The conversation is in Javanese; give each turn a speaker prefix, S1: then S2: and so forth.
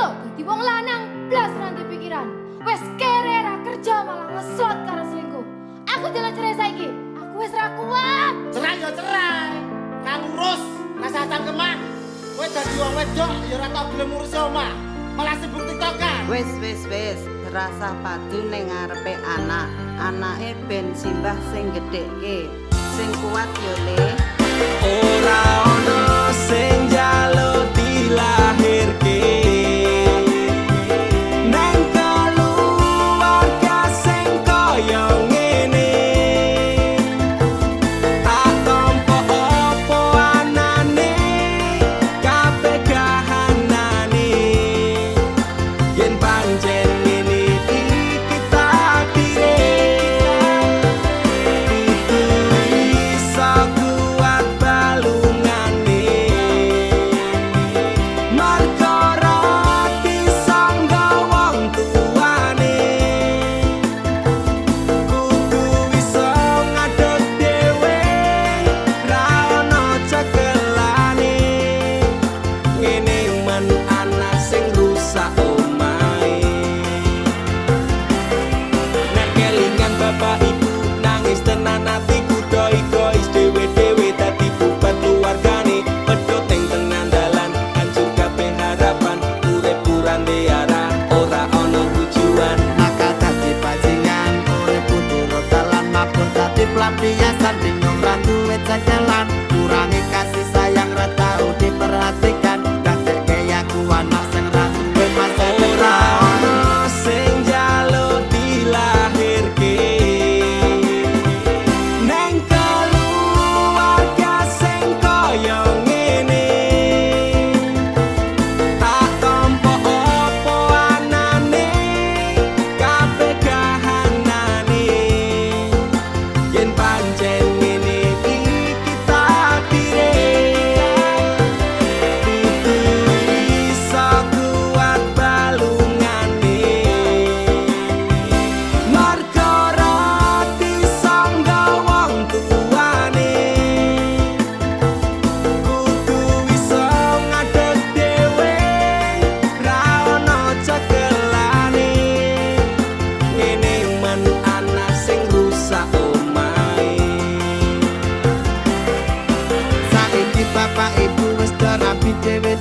S1: Ayo dadi wong lanang blas ranti pikiran. Wes kere ra kerja malah ngeslot karo selingkuh. Aku jalan cerai saiki. Aku wes ra kuat.
S2: Cerai ya cerai. Kang urus rasa cangkeman. Kowe dadi wong wedok ya ora tau gelem ngurus omah. Malah sibuk tiktokan.
S3: Wis, terasa padu ning ngarepe anak. Anake ben simbah sing gedhekke. Sing kuat yo Le.
S4: Ora ono sing njaluk dilahirke. Nang keluarga sing kaya ngene. Tak tampa apa anane, kabeh kahanane. Yen pancen ngene iki takdire. Itu iso kuat balungane. Marga rati sangga wong tuane. Kudu iso ngadeg dhewe, ra ono cekelane. Ngene men anak sing rusak omahe. Nek kelingan bapak ibu nangis tenan atiku doi-gois dewe-dewe dadi bubar keluargane. Pedhot ing tengah dalan hancur kabeh harapan. Urip kurang arah ora ono tujuan.
S5: Maka dadi bajingan urip turut dalan mabur dadi pelampiasan bingung ra duwe jalan kurangi kasih sayang ra tau diperhatikan dadekke aku anak sing ra duwe masa
S4: Ora
S5: depan
S4: ono sing njaluk dilahirke. Neng keluarga sing kaya ngene. Tak tampa apa anane, kabeh kahanane. Yen pancen ngene iki takdire. Itu iso kuat balungane. Marga rati sangga wong tuane. Kudu iso ngadeg dhewe, ra ono cekelane. Ngene men anak sing rusak omahe.
S5: saiki bapak ibu wis rapi dhewe